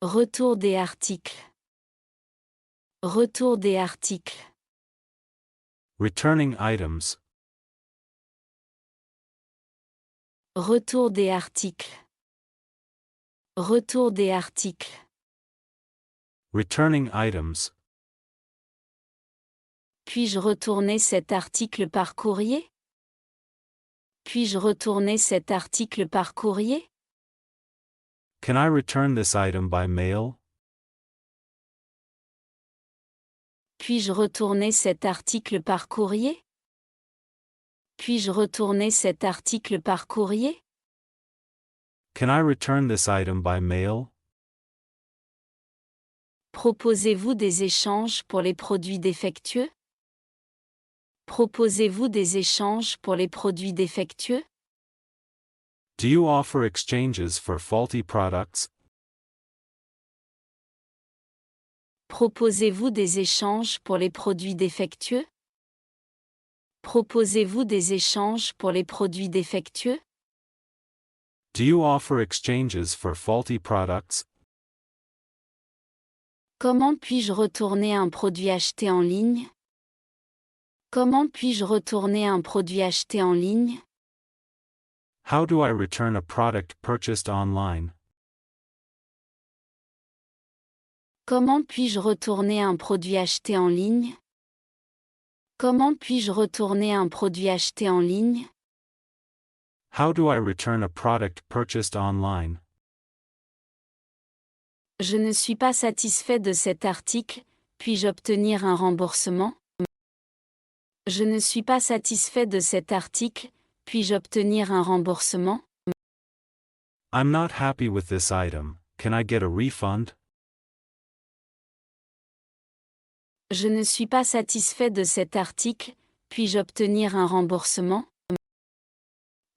Retour des articles. Retour des articles. Returning items. Retour des articles. Retour des articles. Returning items. Puis-je retourner cet article par courrier? Puis-je retourner cet article par courrier? Can I return this item by mail? Puis-je retourner cet article par courrier? Puis-je retourner cet article par courrier? Can I return this item by mail? Proposez-vous des échanges pour les produits défectueux? Proposez-vous des échanges pour les produits défectueux? Do you offer exchanges for faulty products? Proposez-vous des échanges pour les produits défectueux? Proposez-vous des échanges pour les produits défectueux? Do you offer exchanges for faulty products? Comment puis-je retourner un produit acheté en ligne? Comment puis-je retourner un produit acheté en ligne? How do I return a product purchased online? Comment puis-je retourner un produit acheté en ligne? Comment puis-je retourner un produit acheté en ligne? How do I return a product purchased online? Je ne suis pas satisfait de cet article, puis-je obtenir un remboursement? Je ne suis pas satisfait de cet article, puis-je obtenir un remboursement? I'm not happy with this item. Can I get a refund? Je ne suis pas satisfait de cet article, puis-je obtenir un remboursement?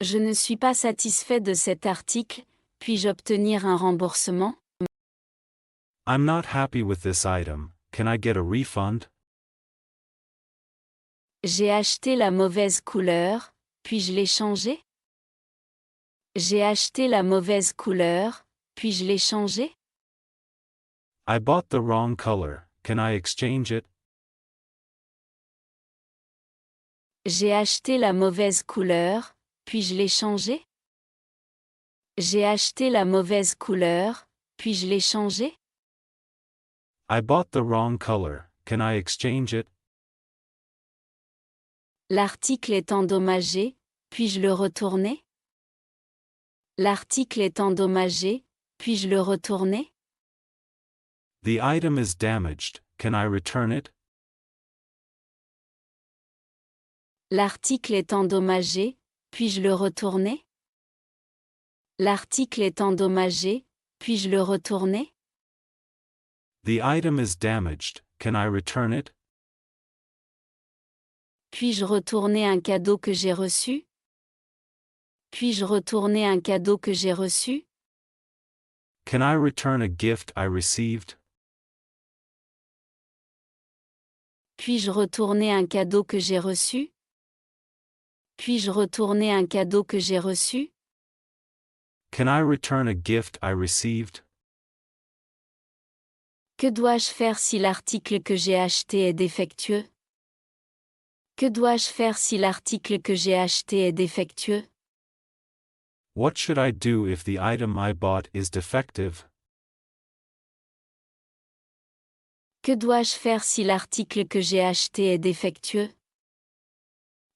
Je ne suis pas satisfait de cet article, puis-je obtenir un remboursement? I'm not happy with this item. Can I get a refund? J'ai acheté la mauvaise couleur, puis-je l'échanger? J'ai acheté la mauvaise couleur, puis-je l'échanger? I bought the wrong color. Can I exchange it? J'ai acheté la mauvaise couleur, puis-je l'échanger? J'ai acheté la mauvaise couleur, puis-je l'échanger? I bought the wrong color. Can I exchange it? L'article est endommagé, puis-je le retourner? L'article est endommagé, puis-je le retourner? The item is damaged. Can I return it? L'article est endommagé, puis-je le retourner? L'article est endommagé, puis-je le retourner? The item is damaged. Can I return it? Puis-je retourner un cadeau que j'ai reçu? Puis-je retourner un cadeau que j'ai reçu? Can I return a gift I received? Puis-je retourner un cadeau que j'ai reçu? Puis-je retourner un cadeau que j'ai reçu? Can I return a gift I received? Que dois-je faire si l'article que j'ai acheté est défectueux? Que dois-je faire si l'article que j'ai acheté est défectueux? What should I do if the item I bought is defective? Que dois-je faire si l'article que j'ai acheté est défectueux?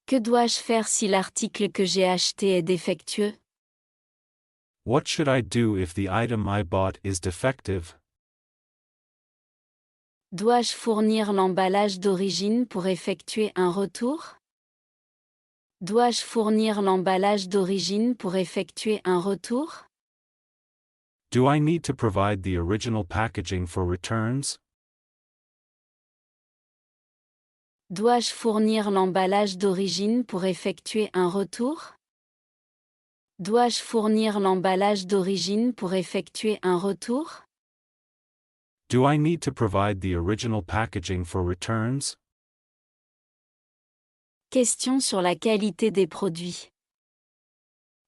Que dois-je faire si l'article que j'ai acheté est défectueux? What should I do if the item I bought is defective? Dois-je fournir l'emballage d'origine pour effectuer un retour? Dois-je fournir l'emballage d'origine pour effectuer un retour? Do I need to provide the original packaging for returns? Dois-je fournir l'emballage d'origine pour effectuer un retour? Dois-je fournir l'emballage d'origine pour effectuer un retour? Do I need to provide the original packaging for returns? Question sur la qualité des produits.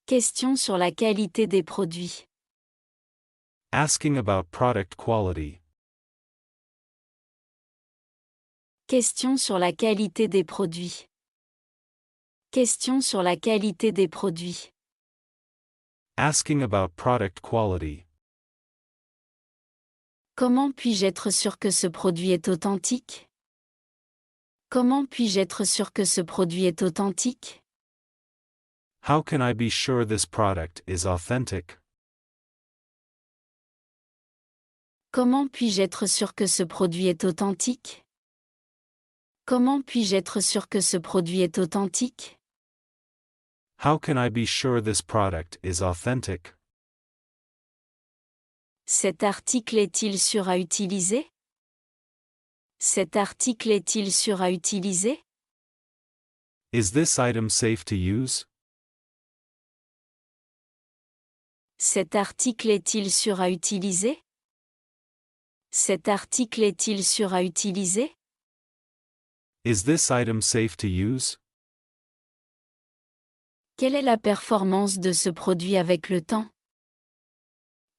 Question sur la qualité des produits. Asking about product quality. Question sur la qualité des produits. Question sur la qualité des produits. Asking about product quality. Comment puis-je être sûr que ce produit est authentique? Comment puis-je être sûr que ce produit est authentique? How can I be sure this product is authentic? Comment puis-je être sûr que ce produit est authentique? Comment puis-je être sûr que ce produit est authentique? How can I be sure this product is authentic? Cet article est-il sûr à utiliser? Cet article est-il sûr à utiliser? Is this item safe to use? Cet article est-il sûr à utiliser? Cet article est-il sûr à utiliser? Is this item safe to use? Quelle est la performance de ce produit avec le temps?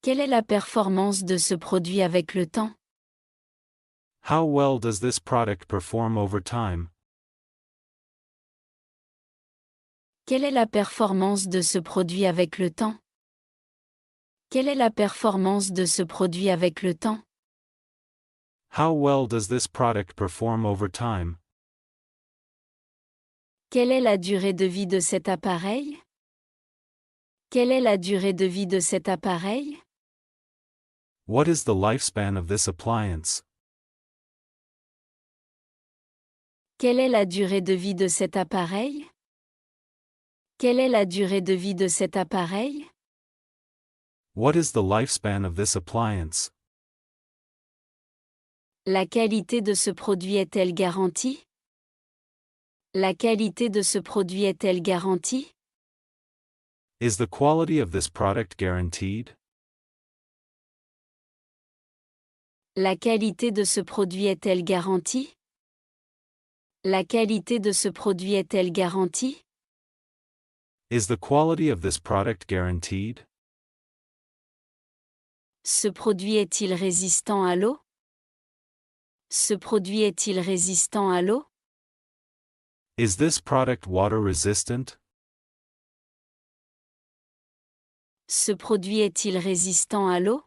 Quelle est la performance de ce produit avec le temps? How well does this product perform over time? Quelle est la performance de ce produit avec le temps? Quelle est la performance de ce produit avec le temps? How well does this product perform over time? Quelle est la durée de vie de cet appareil? Quelle est la durée de vie de cet appareil? What is the lifespan of this appliance? Quelle est la durée de vie de cet appareil? Quelle est la durée de vie de cet appareil? What is the lifespan of this appliance? La qualité de ce produit est-elle garantie? La qualité de ce produit est-elle garantie? Is the quality of this product guaranteed? La qualité de ce produit est-elle garantie? La qualité de ce produit est-elle garantie? Is the quality of this product guaranteed? Ce produit est-il résistant à l'eau? Ce produit est-il résistant à l'eau? Is this product water resistant? Ce produit est-il résistant à l'eau?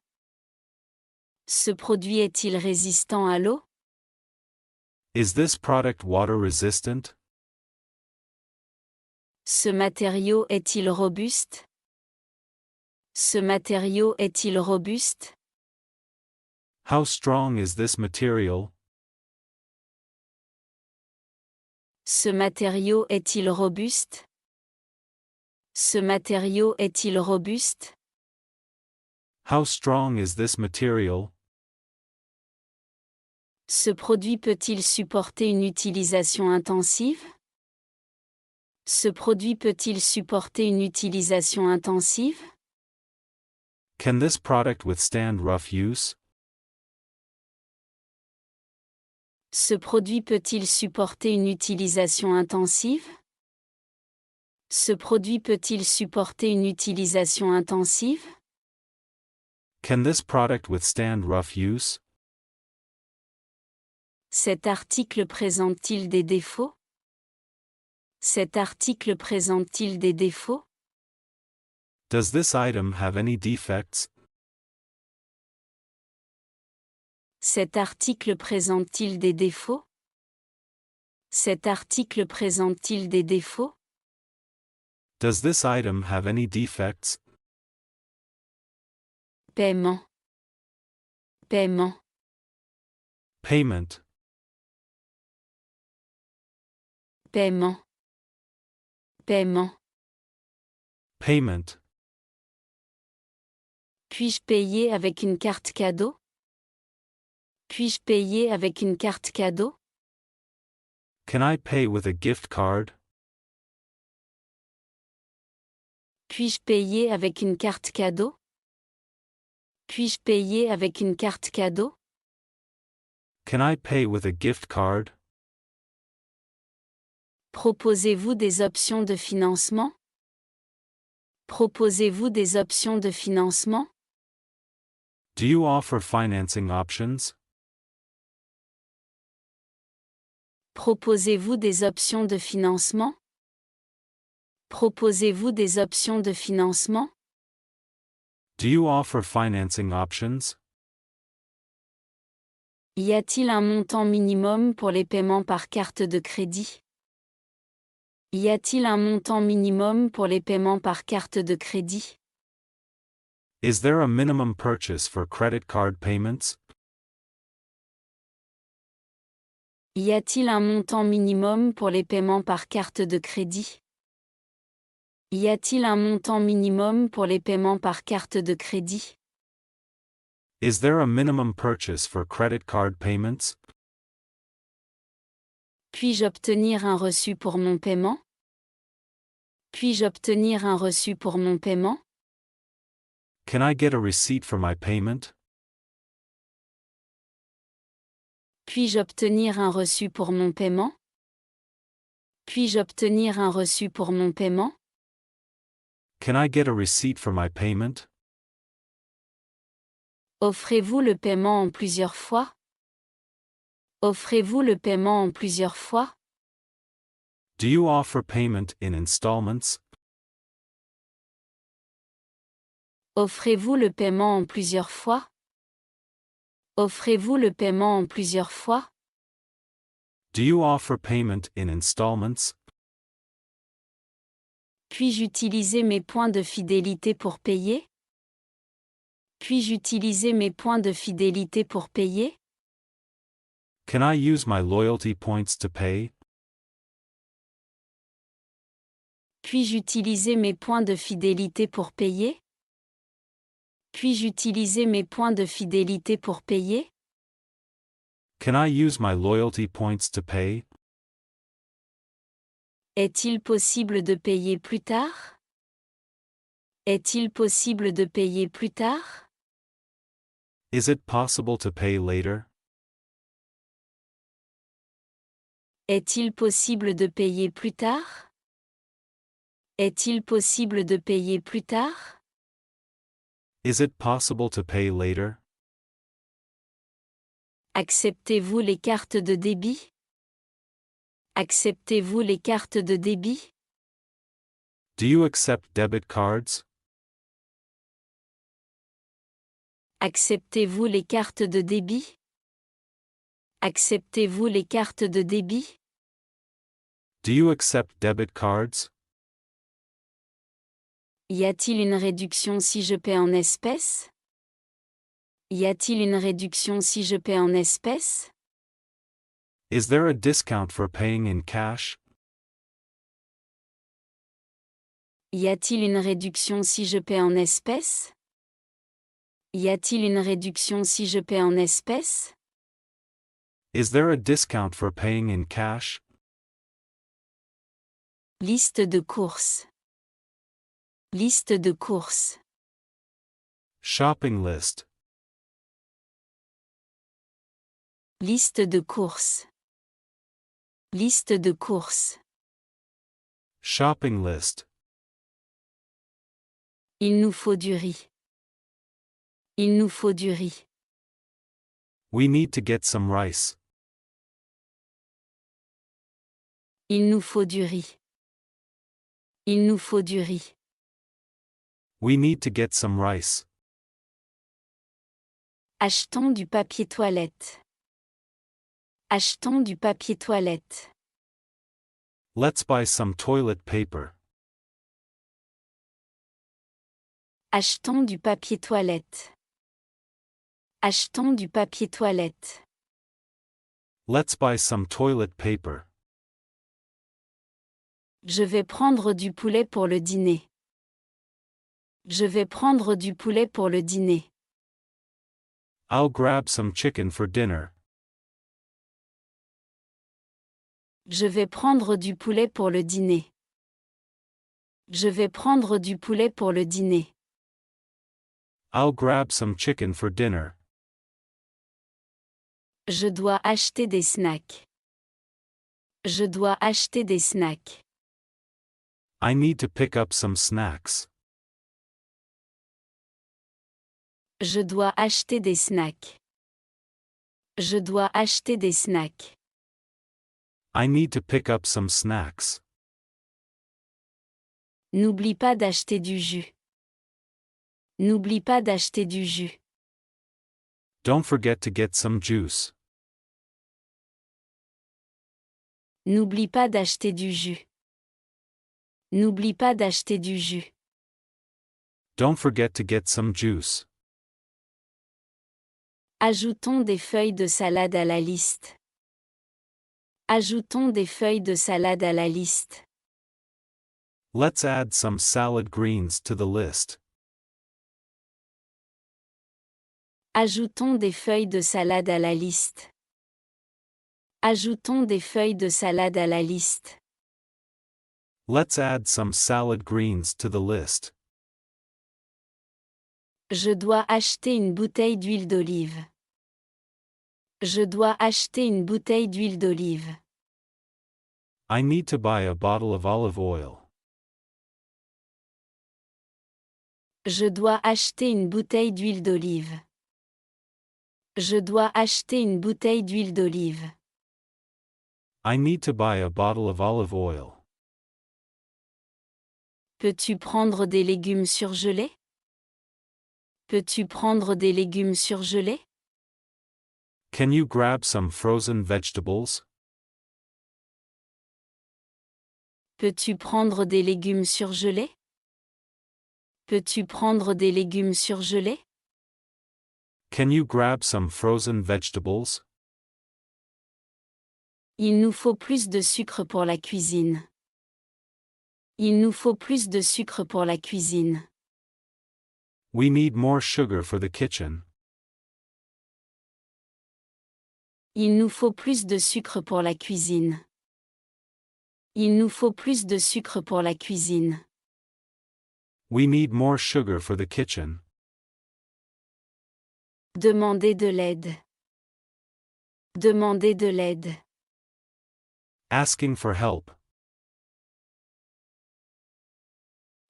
Ce produit est-il résistant à l'eau? Is this product water resistant? Ce matériau est-il robuste? Ce matériau est-il robuste? How strong is this material? Ce matériau est-il robuste? Ce matériau est-il robuste? How strong is this material? Ce produit peut-il supporter une utilisation intensive? Ce produit peut-il supporter une utilisation intensive? Can this product withstand rough use? Ce produit peut-il supporter une utilisation intensive? Ce produit peut-il supporter une utilisation intensive? Can this product withstand rough use? Cet article présente-t-il des défauts? Cet article présente-t-il des défauts? Does this item have any defects? Cet article présente-t-il des défauts? Cet article présente-t-il des défauts? Does this item have any defects? Paiement. Paiement. Payment. Paiement. Paiement. Payment. Puis-je payer avec une carte cadeau? Puis-je payer avec une carte cadeau? Can I pay with a gift card? Puis-je payer avec une carte cadeau? Puis-je payer avec une carte cadeau? Can I pay with a gift card? Proposez-vous des options de financement? Proposez-vous des options de financement? Do you offer financing options? Proposez-vous des options de financement? Proposez-vous des options de financement? Do you offer financing options? Y a-t-il un montant minimum pour les paiements par carte de crédit? Y a-t-il un montant minimum pour les paiements par carte de crédit? Is there a minimum purchase for credit card payments? Y a-t-il un montant minimum pour les paiements par carte de crédit? Y a-t-il un montant minimum pour les paiements par carte de crédit? Is there a minimum purchase for credit card payments? Puis-je obtenir un reçu pour mon paiement? Puis-je obtenir un reçu pour mon paiement? Can I get a receipt for my payment? Puis-je obtenir un reçu pour mon paiement? Puis-je obtenir un reçu pour mon paiement? Can I get a receipt for my payment? Offrez-vous le paiement en plusieurs fois? Offrez-vous le paiement en plusieurs fois? Do you offer payment in installments? Offrez-vous le paiement en plusieurs fois? Offrez-vous le paiement en plusieurs fois? Do you offer payment in installments? Puis-je utiliser mes points de fidélité pour payer? Puis-je utiliser mes points de fidélité pour payer? Can I use my loyalty points to pay? Puis-je utiliser mes points de fidélité pour payer? Puis-je utiliser mes points de fidélité pour payer? Can I use my loyalty points to pay? Est-il possible de payer plus tard? Est-il possible de payer plus tard? Is it possible to pay later? Est-il possible de payer plus tard? Est-il possible de payer plus tard? Is it possible to pay later? Acceptez-vous les cartes de débit? Acceptez-vous les cartes de débit? Do you accept debit cards? Acceptez-vous les cartes de débit? Acceptez-vous les cartes de débit? Do you accept debit cards? Y a-t-il une réduction si je paie en espèces? Y a-t-il une réduction si je paie en espèces? Is there a discount for paying in cash? Y a-t-il une réduction si je paie en espèces? Y a-t-il une réduction si je paie en espèces? Is there a discount for paying in cash? Liste de courses. Liste de courses. Shopping list. Liste de courses. Liste de courses. Shopping list. Il nous faut du riz. Il nous faut du riz. We need to get some rice. Il nous faut du riz. Il nous faut du riz. We need to get some rice. Achetons du papier toilette. Achetons du papier toilette. Let's buy some toilet paper. Achetons du papier toilette. Achetons du papier toilette. Let's buy some toilet paper. Je vais prendre du poulet pour le dîner. Je vais prendre du poulet pour le dîner. I'll grab some chicken for dinner. Je vais prendre du poulet pour le dîner. Je vais prendre du poulet pour le dîner. I'll grab some chicken for dinner. Je dois acheter des snacks. Je dois acheter des snacks. I need to pick up some snacks. Je dois acheter des snacks. Je dois acheter des snacks. I need to pick up some snacks. N'oublie pas d'acheter du jus. N'oublie pas d'acheter du jus. Don't forget to get some juice. N'oublie pas d'acheter du jus. N'oublie pas d'acheter du jus. Don't forget to get some juice. Ajoutons des feuilles de salade à la liste. Ajoutons des feuilles de salade à la liste. Let's add some salad greens to the list. Ajoutons des feuilles de salade à la liste. Ajoutons des feuilles de salade à la liste. Let's add some salad greens to the list. Je dois acheter une bouteille d'huile d'olive. Je dois acheter une bouteille d'huile d'olive. I need to buy a bottle of olive oil. Je dois acheter une bouteille d'huile d'olive. Je dois acheter une bouteille d'huile d'olive. I need to buy a bottle of olive oil. Peux-tu prendre des légumes surgelés? Peux-tu prendre des légumes surgelés? Can you grab some frozen vegetables? Peux-tu prendre des légumes surgelés? Peux-tu prendre des légumes surgelés? Can you grab some frozen vegetables? Il nous faut plus de sucre pour la cuisine. Il nous faut plus de sucre pour la cuisine. We need more sugar for the kitchen. Il nous faut plus de sucre pour la cuisine. Il nous faut plus de sucre pour la cuisine. We need more sugar for the kitchen. Demandez de l'aide. Demandez de l'aide. Asking for help.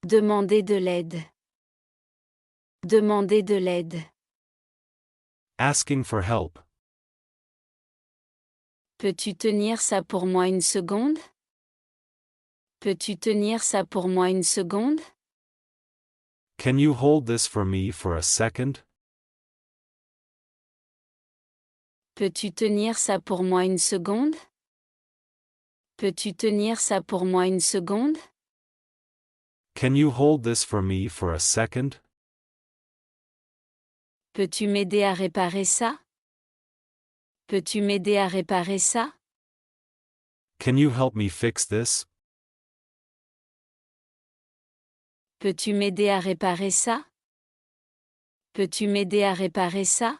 Demandez de l'aide. Demandez de l'aide. Asking for help. Peux-tu tenir ça pour moi une seconde? Peux-tu tenir ça pour moi une seconde? Can you hold this for me for a second? Peux-tu tenir ça pour moi une seconde? Peux-tu tenir ça pour moi une seconde? Can you hold this for me for a second? Peux-tu m'aider à réparer ça? Peux-tu m'aider à réparer ça? Can you help me fix this? Peux-tu m'aider à réparer ça? Peux-tu m'aider à réparer ça?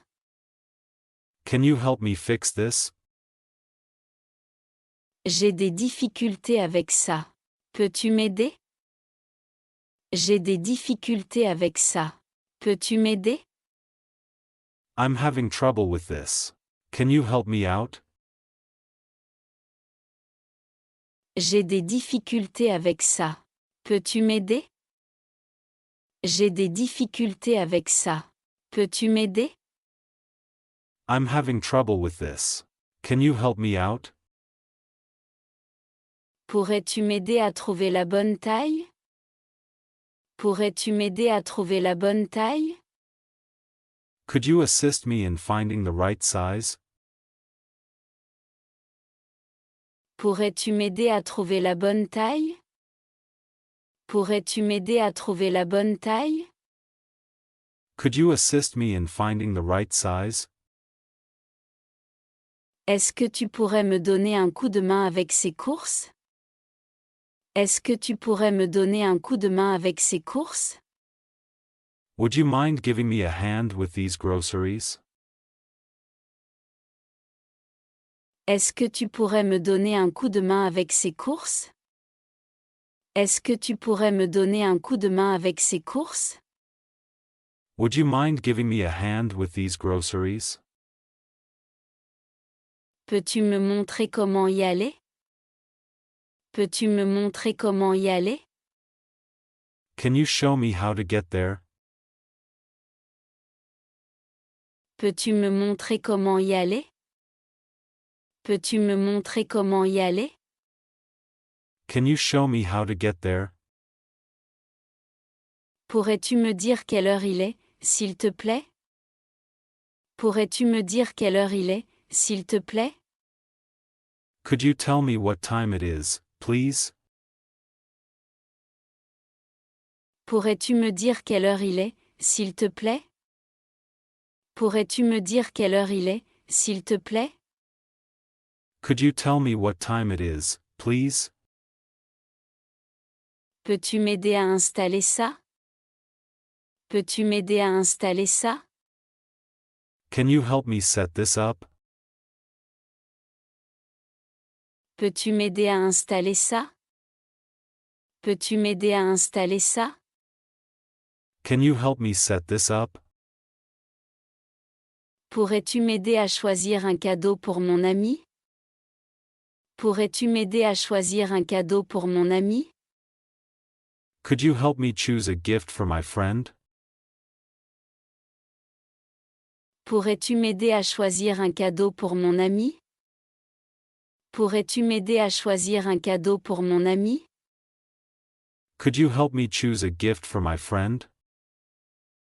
Can you help me fix this? J'ai des difficultés avec ça. Peux-tu m'aider? J'ai des difficultés avec ça. Peux-tu m'aider? I'm having trouble with this. Can you help me out? J'ai des difficultés avec ça. Peux-tu m'aider? J'ai des difficultés avec ça. Peux-tu m'aider? I'm having trouble with this. Can you help me out? Pourrais-tu m'aider à trouver la bonne taille? Pourrais-tu m'aider à trouver la bonne taille? Could you assist me in finding the right size? Pourrais-tu m'aider à trouver la bonne taille? Pourrais-tu m'aider à trouver la bonne taille? Could you assist me in finding the right size? Est-ce que tu pourrais me donner un coup de main avec ces courses? Est-ce que tu pourrais me donner un coup de main avec ces courses? Would you mind giving me a hand with these groceries? Est-ce que tu pourrais me donner un coup de main avec ces courses? Est-ce que tu pourrais me donner un coup de main avec ces courses? Would you mind giving me a hand with these groceries? Peux-tu me montrer comment y aller? Peux-tu me montrer comment y aller? Can you show me how to get there? Peux-tu me montrer comment y aller? Peux-tu me montrer comment y aller? Can you show me how to get there? Pourrais-tu me dire quelle heure il est, s'il te plaît? Pourrais-tu me dire quelle heure il est, s'il te plaît? Could you tell me what time it is, please? Pourrais-tu me dire quelle heure il est, s'il te plaît? Pourrais-tu me dire quelle heure il est, s'il te plaît? Could you tell me what time it is, please? Peux-tu m'aider à installer ça? Peux-tu m'aider à installer ça? Can you help me set this up? Peux-tu m'aider à installer ça? Peux-tu m'aider à installer ça? Can you help me set this up? Pourrais-tu m'aider à choisir un cadeau pour mon ami? Pourrais-tu m'aider à choisir un cadeau pour mon ami? Could you help me choose a gift for my friend? Pourrais-tu m'aider à choisir un cadeau pour mon ami? Pourrais-tu m'aider à choisir un cadeau pour mon ami? Could you help me choose a gift for my friend?